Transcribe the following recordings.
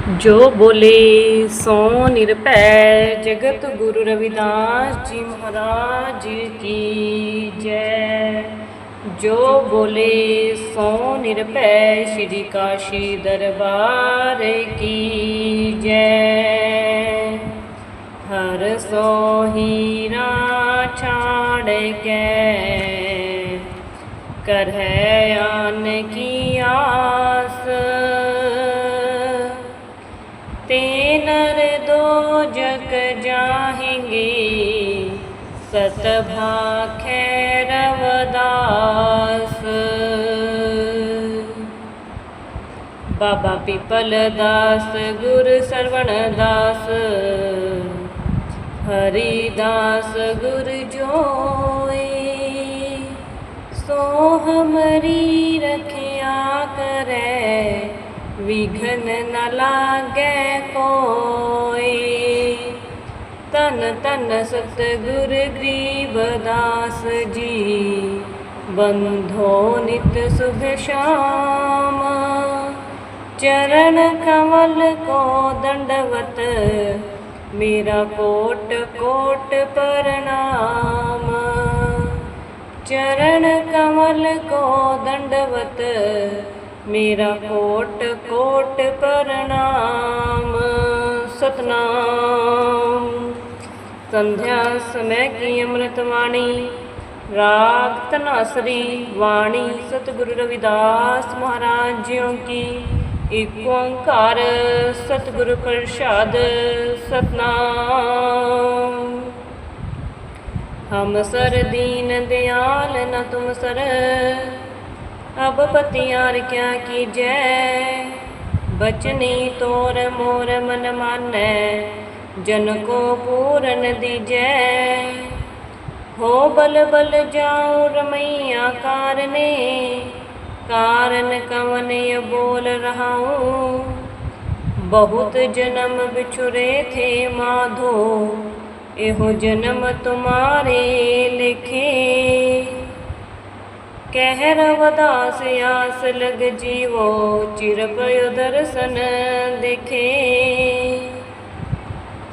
जो बोले सो निरभै जगत गुरु रविदास जी महाराज की जय। जो बोले सो निरभै श्री काशी दरबार की जय। हर सो हीरा छाड़ के कर है आन की आस, ते नर दो जग जाहेंगे सतभाखै रवदास। बाबा पीपल दास गुर सरवण दास, हरिदास गुर जोए। सो हमरी रखिया करे विघन न लागे कोई। तन तन सतगुर गरीबदास जी, बंधो नित शुभ श्याम। चरण कमल को दंडवत मेरा कोट कोट प्रणाम। चरण कमल को दंडवत मेरा कोट कोट प्रणाम। सतनाम। संध्या समय की अमृतवाणी, राग धनासरी वाणी सतगुरु रविदास महाराज जियों की। एक ओंकार सतगुरु प्रसाद सतनाम। हम सर दीन दयाल न तुम सर, अब पतियार क्या कीजै। बचनी तोर मोर मन मानै, जन को पूरन दीजै। हो बल बल जाऊं रमैया कारने, कारण कवन ये बोल रहा हूँ। बहुत जन्म बिछुरे थे माधो, एहो जन्म तुम्हारे लिखे। कह रवदास आस लग जीवो, चिर पयो दर्शन देखे।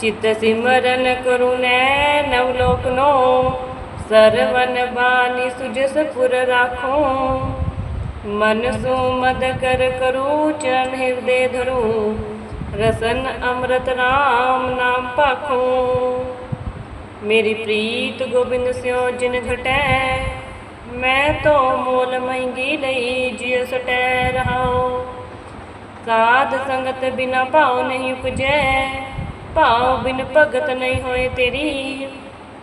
चित सिमरन करुणै नवलोकनो, सरवन बानी सुजस पुर राखो। मन सो मद कर करू चरण हृदय धरू, रसन अमृत राम नाम पाखो। मेरी प्रीत गोबिंद स्यों जिन घटै, मैं तो मोल महंगी लई जिय सटै रहाओ। साध संगत बिना भाव नहीं उपजै, भाव बिन भगत नहीं होए तेरी।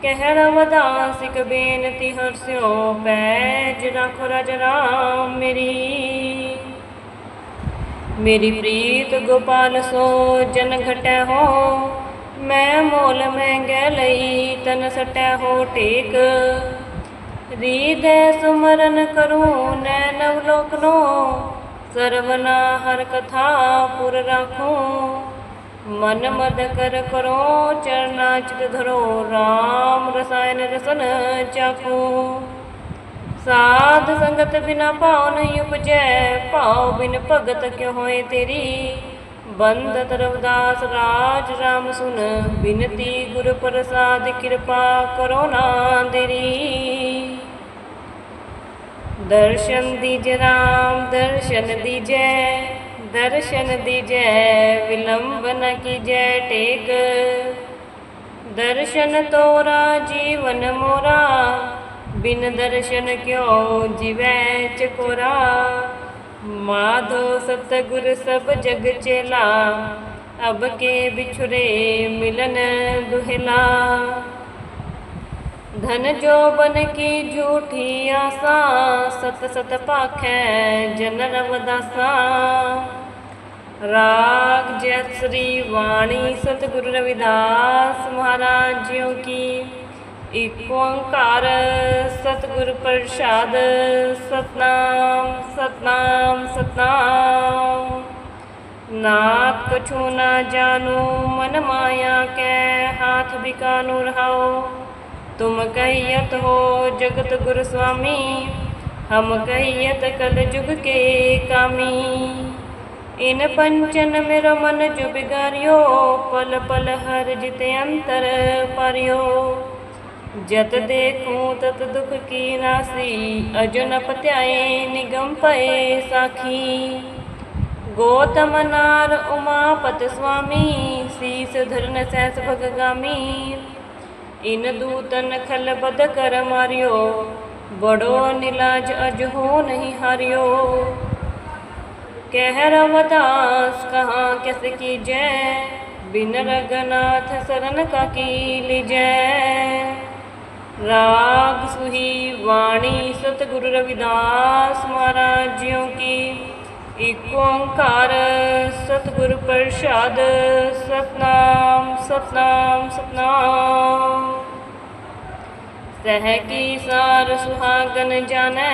कह रवदास इक बेनती हर स्यों, पैज राखो राज राम मेरी। मेरी प्रीत गोपाल सो जन घटै हो, मैं मोल महंगे लई तन सटै हो टेक। हृदय सुमरन करूं नैन अवलोकनो, सरवना हर कथा पुर राखूं। मन मद कर करो चरणाचित धरो, राम रसायन रसन चाखूं। साध संगत बिना भाव नहीं उपजै, भाव बिन भगत क्यों होए तेरी। बंदत रवदास राज राम सुन, बिनती गुर प्रसाद कृपा करो ना देरी। दर्शन दीजै राम दर्शन दीजै, दर्शन दीजै विलंब न कीजै टेक। दर्शन तोरा जीवन मोरा, बिन दर्शन क्यों जीवै चकोरा। माधो सतगुर सब जग चेला, अब के बिछुरे मिलन दुहेला। धन जोबन की झूठी आसा, सत सत पाखै जन रवदासा। राग जयश्री वाणी सतगुरु रविदास महाराज जियों की। एक ओंकार सतगुरु प्रसाद सतनाम सतनाम सतनाम। नाथ कछु न जानू मन माया कै, हाथ बिकानू रहाओ। तुम कहियत हो जगत गुरु स्वामी, हम कहियत कल जुग के कामी। इन पंचन मेरो मन जो बिगारियो, पल पल हर जित अंतर पारियो। जत देखूं तत दुख की नासी, अजो न पत्याए निगम पए साखी। गौतम नार उमापत स्वामी, शीस धरन सहस भगगामी। इन दूतन खल बद कर मारियो, बड़ो निलाज अज हो नहीं हारियो। कह रवदास कहाँ कैसे कीजै, बिन रघुनाथ शरण का की लीजै। राग सुही वाणी सतगुरु रविदास महाराज जियों की। एक ओंकार सतगुरु प्रसाद, सतनाम सतनाम सतनाम। सह की सार सुहागन जानै,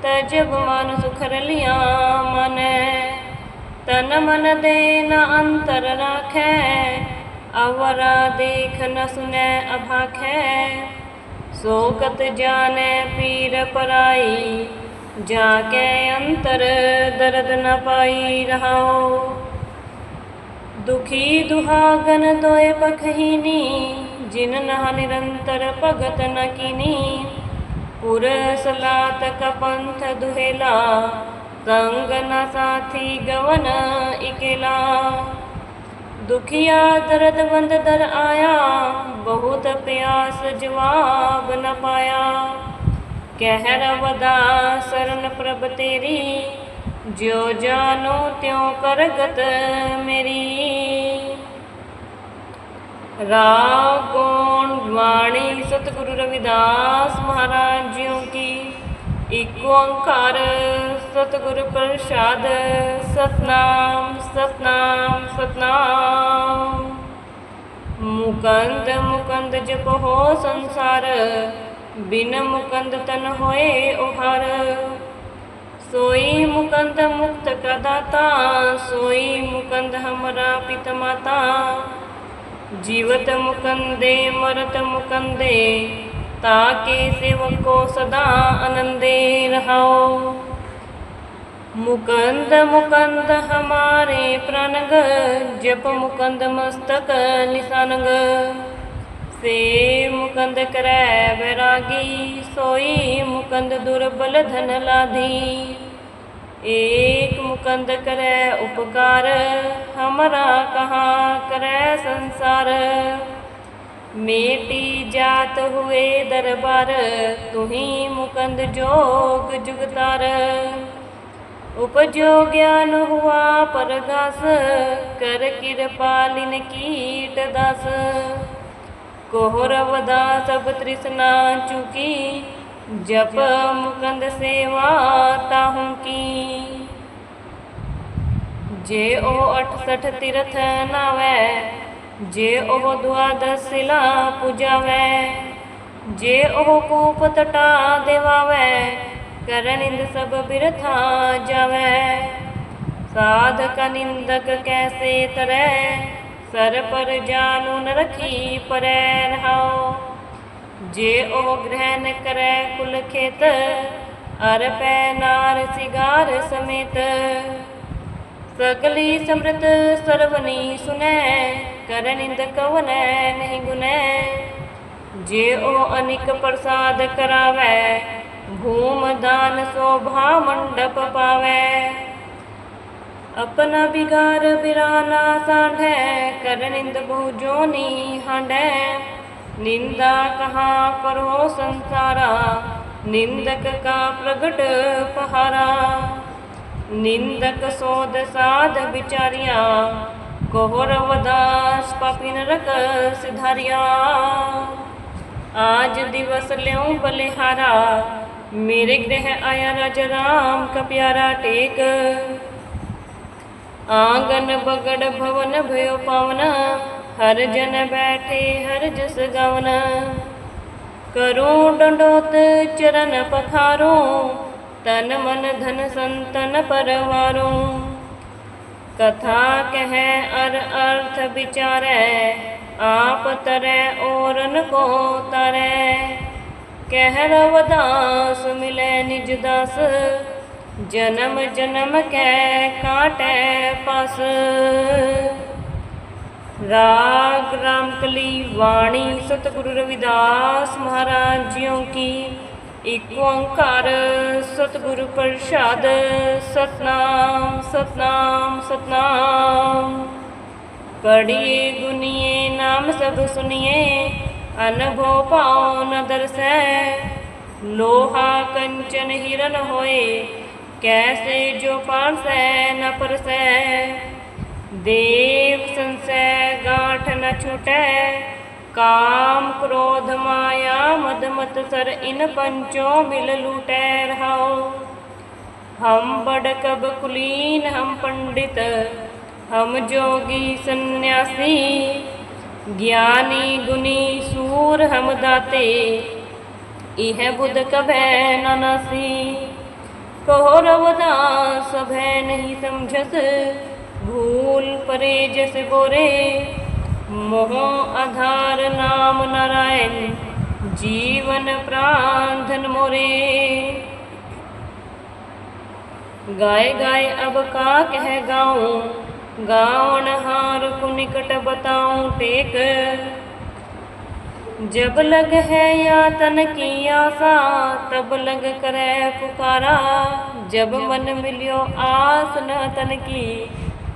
तजब मन सुख रलिया मानै। तन मन दे न अंतर राखै, अवरा देख न सुनै अभाखै। सोकत जानै पीर पराई, जाके अंतर दर्द न पाई रहाओ। दुखी दुहागन दोए पखहीनी, जिन नह निरंतर भगत न कीनी। पुर सलात का पंथ दुहेला, संग न साथी गवन इकेला। दुखिया दर्द बंद दर आया, बहुत प्यास जवाब न पाया। कह रवदास शरण प्रभ तेरी, ज्यो जानो त्यों करगत मेरी। राग गौण वाणी सतगुरु रविदास महाराज जियों की। एक ओंकार सतगुरु प्रसाद, सतनाम सतनाम सतनाम। मुकंद मुकंद जप हो संसार, बिन मुकंद तन होए ओहार। सोई मुकंद मुक्त का दाता, सोई मुकंद हमरा पित माता। जीवत मुकंदे मरत मुकंदे, ताके सेवक को सदा आनंदे रहाओ। मुकंद मुकंद हमारे प्राणग, जप मुकंद मस्तक निशानग। से मुकंद करै बैरागी, सोई मुकंद दुर्बल धन लाधी। एक मुकंद करे उपकार, हमरा कहाँ करे संसार। मेटी जात हुए दरबार, तुही मुकंद जोग जुगतार। उपजो ज्ञान हुआ परगास, कर कृपालिन कीट दास। कोहरवदास अब तृष्णा चुकी, जप मुकंद सेवा ताहू की। जे ओ 68 तीरथ नावै, जे ओ द्वादश शिला पूजावै। जे ओ कूप तटा देवावै, कर निंद सब बिरथा जावै। साधक निंदक कैसे तरै, सर पर जानु न रखी परै रहाओ। जे ओ ग्रहण करे कुल खेत, अर पै नार सिगार समेत। सकली समृत सर्वनी सुनै, कर निंद कवनै नहीं गुनै। जे ओ अनिक प्रसाद करावै, भूम दान शोभा मंडप पावै। अपना बिगार बिराना साढ़ै, कर निंद बहु जोनी हांडै। निंदा कहाँ करो संसारा, निंदक का प्रगट पहारा। निंदक सोद साध बिचारिया, कहो रवदास पापी नरक सिधारिया। आज दिवस ल्यों बलिहारा, मेरे गृह आया राजा राम का प्यारा टेक। आंगन बगड़ भवन भयो पावना, हर जन बैठे हर जस गावना। करूं डंडोत चरण पखारूं, तन मन धन संतन परवारूं। कथा कह अर अर्थ विचारै, आप तरै औरन को तारै। कह रवदास मिलै निज दास, जन्म जन्म कै काटै पास। राग रामकली वाणी सतगुरु रविदास महाराज जियों की। एक ओंकार सतगुरु प्रसाद। सतनाम सतनाम सतनाम। पढ़िए गुनिए नाम सब सुनिए, अनुभव पाओ न दर्शै। लोहा कंचन हिरन होए, कैसे जो पारसै न परसै। देव संशय गांठ न छूटै, काम क्रोध माया मद मत सर। इन पंचों मिल लूटै रहाओ। हम बड़ कब कुलीन हम पंडित, हम जोगी सन्यासी। ज्ञानी गुनी सूर हम दाते, इह बुध कभै न नासी। कहो रविदास भय नहीं समझत, भूल परे जस बोरे। मोह आधार नाम नारायण, जीवन प्राण धन मोरे। गाय गाय अब का कह गाऊं, गावन हार को निकट बताऊं टेक। जब लग है या तन की आशा, तब लग करे पुकारा। जब मन मिलियो आस न तन की,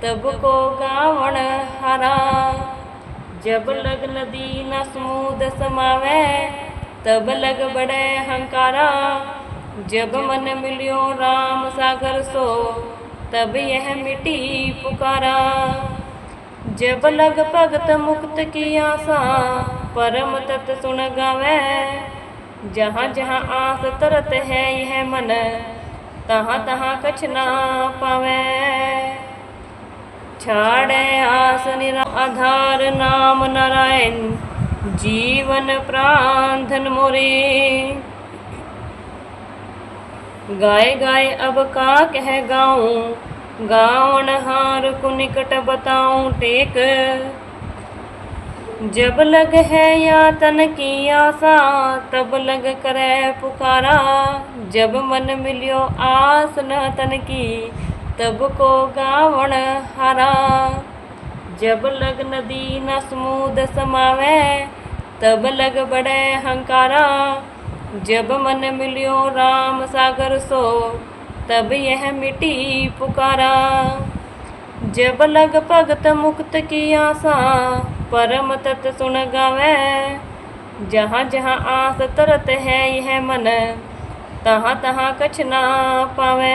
तब को गावण हारा। जब लग नदी न समुद समावे, तब लग बड़े हंकारा। जब मन मिलियो राम सागर सो, तब यह मिटी पुकारा। जब लग भगत मुक्त की आशा, परम तत् सुन गावे। जहाँ जहाँ आस तरत है यह मन, तहाँ तहाँ कछ ना पावे। छाड़े आस निरा आधार नाम नारायण, जीवन प्राण धन मोरे। गाय गाय अब का कह गाऊं, गावन हार को निकट बताऊं टेक। जब लग है या तन की आशा, तब लग करे पुकारा। जब मन मिलियो आस न तन की, तब को गावण हारा। जब लग नदी न समुद समावे, तब लग बड़े हंकारा। जब मन मिलियो राम सागर सो, तब यह मिटी पुकारा। जब लग भगत मुक्त की आशा, परम तत् सुन गावे। जहाँ जहाँ आस तरत है यह मन, तहाँ तहाँ कछ ना पावे।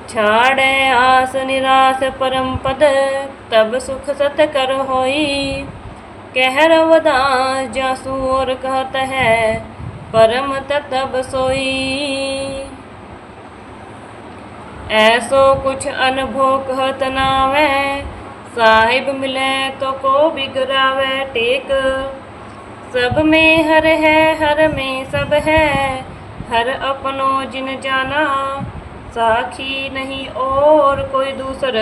छाड़े आस निराश परम पद, तब सुख सत कर होई। कह रविदास जासु और कहत है, परम तब सोई। ऐसो कुछ अनुभव कहत नावे, साहिब मिले तो को बिगड़ावे टेक। सब में हर है हर में सब है, हर अपनो जिन जाना। साखी नहीं और कोई दूसर,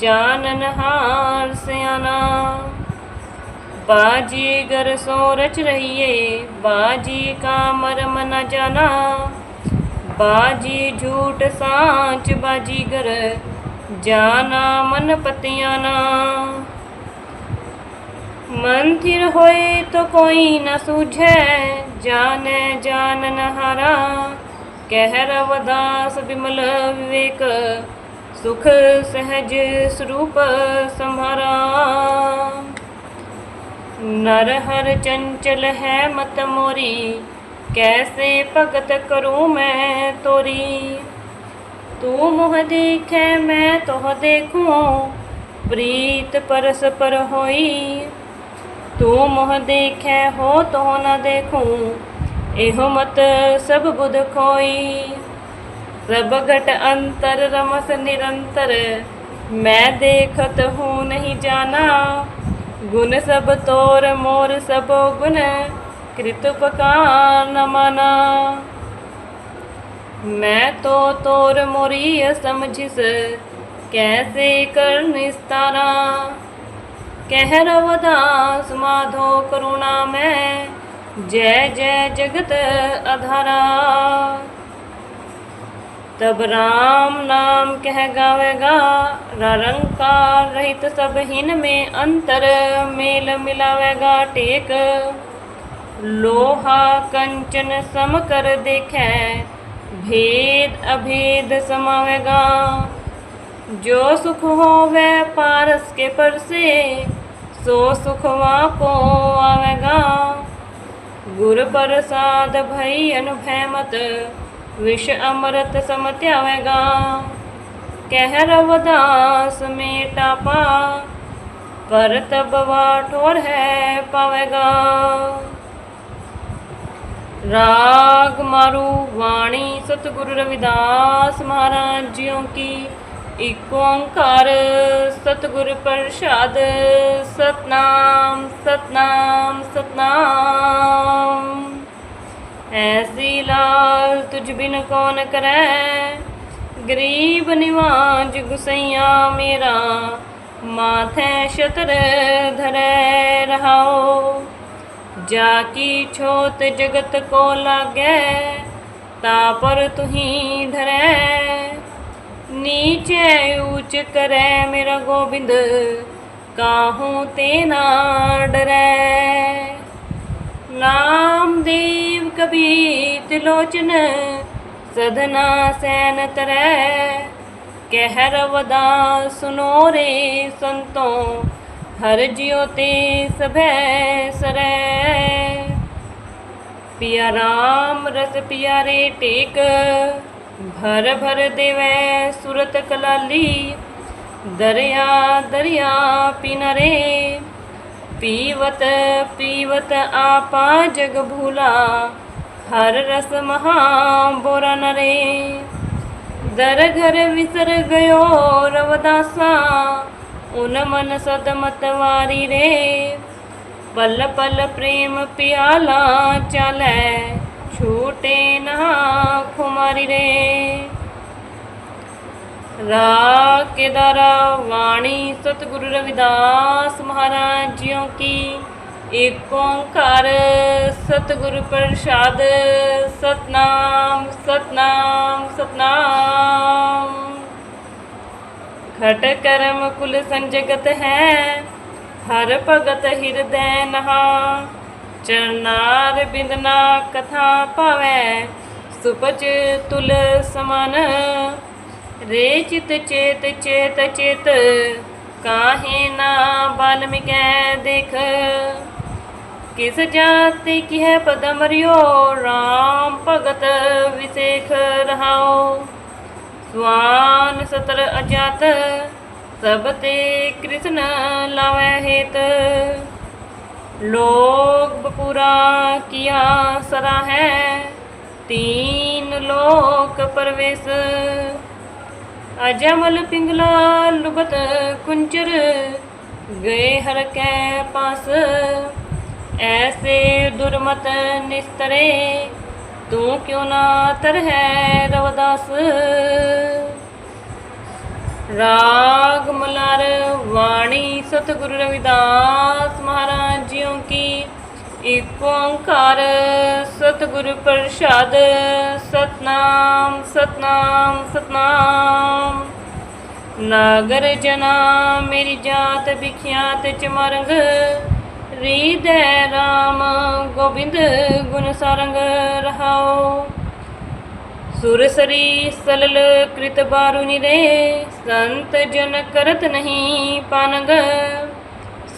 जानन हार सयाना। बाजीगर सो रच रहिए, बाजी का मर्म न जाना। बाजी झूठ सांच बाजीगर, जाना मन पतियाना। मंथिर होए तो कोई न सूझे, जाने जानन हारा। कह रविदास विमल विवेक, सुख सहज स्वरूप सम्हारा। नर हर चंचल है मत मोरी, कैसे भगत करूँ मैं तोरी। तू मुँह देखे मैं तोह देखूँ, प्रीत परस पर होई। तू मुँह देखे हो तो न देखूँ, एहो मत सब बुध खोई। सब घट अंतर रमस निरंतर, मैं देखत हूँ नहीं जाना। गुण सब तोर मोर सब गुण, कृतुपकार न माना। मैं तो तोर मोरी समझिस, कैसे कर निस्तारा। कह रविदास माधो करुणा में, जय जय जगत अधारा। तब राम नाम कह गावेगा, निरंकार रहित सब हिन में अंतर, मेल मिलावेगा टेक। लोहा कंचन सम कर देखे, भेद अभेद समावेगा। जो सुख होवे पारस के पर से, सो सुखवा को आवेगा। गुर प्रसाद भई अनुभय मत, विष अमृत सम त्यावेगा। कह रवदास में टापा, पर तब वाठोर है पावेगा। राग मारू वाणी सतगुरु रविदास महाराज जियों की। एक ओंकार सतगुरु प्रसाद, सतनाम सतनाम सतनाम। ऐसी लाल तुझ बिन कौन करे, गरीब निवाज गुसैया मेरा। माथे छतर धरे रहाओ, जाकी छोत जगत को लागे, तापर तुही धरे। नीचे ऊंच करे मेरा गोबिंद, काहूँ ते ना डरे। नामदेव कबीर त्रिलोचन, सधना सैन तरै। कह रवदास सुनो रे संतों, हर जियो ते सभै सरै। पिया राम रस पिया रे टेक, भर भर देवै सुरत कलाली। दरिया दरिया पीना रे, पीवत पीवत आपा जग भूला। हर रस महा बोरा न रे। दर घर विसर गयो रवदासा, उन मन सद मतवारी रे। पल पल प्रेम प्याला चालै, छूटे ना खुमारी रे। राग केदारा वाणी सतगुरु रविदास महाराज जियों की। एक ओंकार सतगुरु प्रसाद, सतनाम सतनाम सतनाम। घट कर्म कुल संजगत है, हर भगत हृदय नहा। चरनार बिंदना कथा पावै, सुपच तुल समान। रे चित चेत चेत चेत, काहे ना बाल्मीकै देख। किस जाति की है पदमरियो, राम भगत विसेख रहाओ। स्वान सतर अजात, सब ते कृष्ण लावै हेत। लोग बपुरा किया सरा है, तीन लोक प्रवेश। अजमल पिंगला लुगत कुंचर, गए हर कै पास। ऐसे दुर्मत निस्तरे, तू क्यों ना तर है रवदास। राग मलार वाणी सतगुरु रविदास महाराज जियों की। एक ओंकार सतगुरु प्रसाद, सतनाम सतनाम सतनाम। नागर जना मेरी जात विख्यात चमारंग। हृदय राम गोबिंद गुण सारंग रहाओ। सुरसरी सलल कृत बारुनि रे, संत जन करत नहीं पानंग।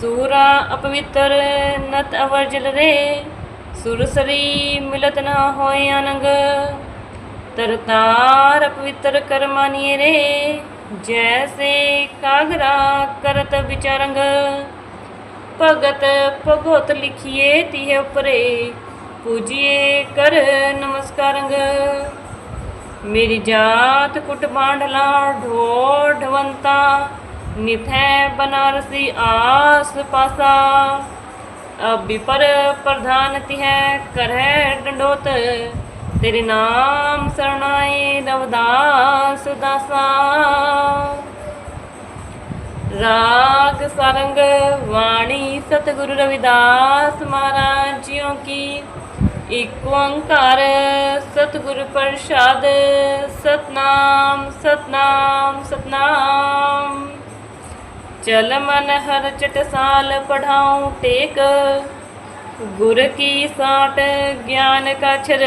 सूरा अपवित्र नत अवर्जल रे, सुरसरी मिलत न होय आनंग। तरतार अपवित्र कर मानिए रे, जैसे कागरा करत विचारंग। भगत भगवत लिखिए तिह उपरे, पूजिए कर नमस्कारंग। मेरी जात कुट बांडला ढोर ढवंता, निथै बनारसी आस पासा। अब विपर प्रधान तिह करह डंडोत, तेरे नाम शरणाए रवदास दासा। राग सारंग वाणी सतगुरु रविदास महाराज जियों की। ਇੱਕ ਓੰਕਾਰ ਸਤਿਗੁਰ ਪ੍ਰਸਾਦ। ਸਤਨਾਮ ਸਤਨਾਮ ਸਤਨਾਮ। चल मन हर चटसाल पढ़ाऊँ टेक, गुर की साट ज्ञान का छर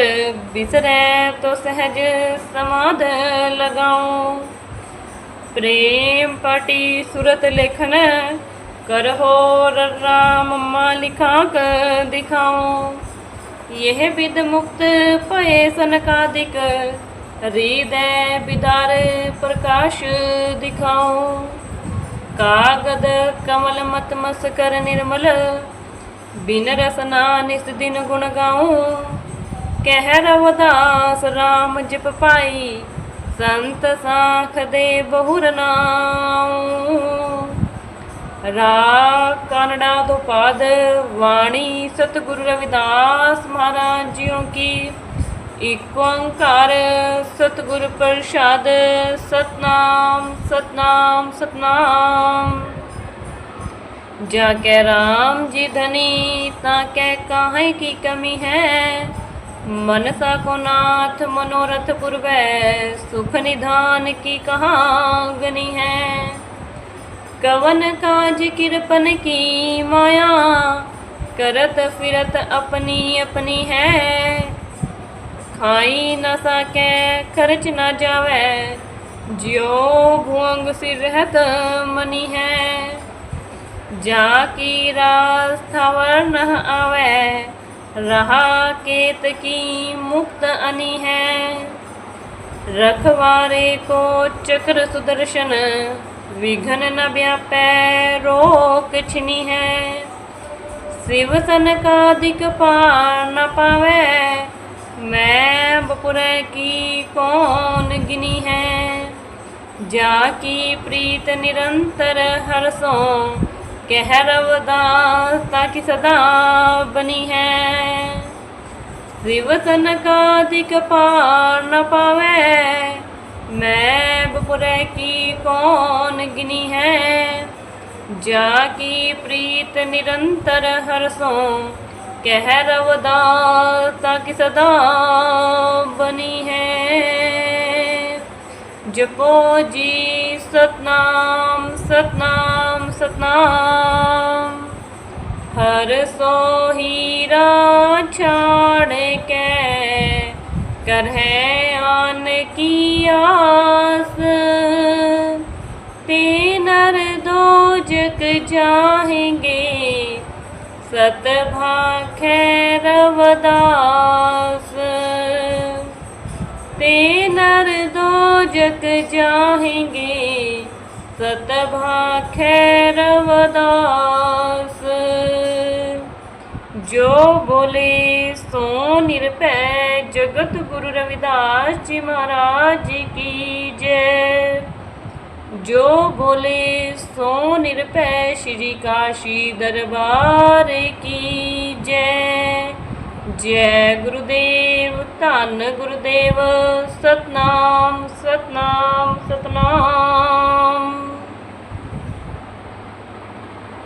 बिसरै तो सहज समाध लगाऊँ। प्रेम पाटी सुरत लेखन करहो राम मा लिखाक दिखाऊँ। यह विद मुक्त भये सनकादिक, हृदय बिदार प्रकाश दिखाऊँ। कागद कमल मत मस कर निर्मल, बिन रसना निस दिन गुण गाऊँ। कह रवदास राम जप पाई, संत साख दे बहुर नाऊँ। राग कानड़ा दोपाद वाणी सतगुरु रविदास महाराज जियों की। एक ओंकार सतगुर प्रसाद। सतनाम सतनाम सतनाम। जाके राम जी धनी ताके काहे की कमी है, मनसा को नाथ मनोरथ पुरवै सुख निधान की कहाँ गनी है। कवन काज कृपन की माया, करत फिरत अपनी अपनी है। खाई न सकै खर्च न जावै, ज्यो भुअंग सिर रहत मनी है। जाकी रास थावर न आवै, रहा केत की मुक्त अनी है। रखवारे को चक्र सुदर्शन, विघ्न न व्यापै रोक छिनी है। शिव सनकादिक पार न पावै, मैं बपुरै की कौन गिनी है। जाकी प्रीत निरंतर हरसों, कह रवदास ताकि सदा बनी है। शिव सनकादिक पार न पावै, मैं बपुरै की कौन गिनी है। जाकी प्रीत निरंतर हरसों, कह रवदास ताकि सदा बनी है। जपो जी सतनाम सतनाम सतनाम। हर सो हीरा छाड़ के, करहे आन की आस। ते नर दोजक जाएंगे, सत भाखै रवदास। ते नर दोजक जाएंगे, सत भाखै रवदास। जो बोले सो निरभय, जगत गुरु रविदास जी महाराज की जय। जो बोले सो निरभय, श्री काशी दरबार की जय। जय गुरुदेव धन गुरुदेव। सतनाम सतनाम सतनाम।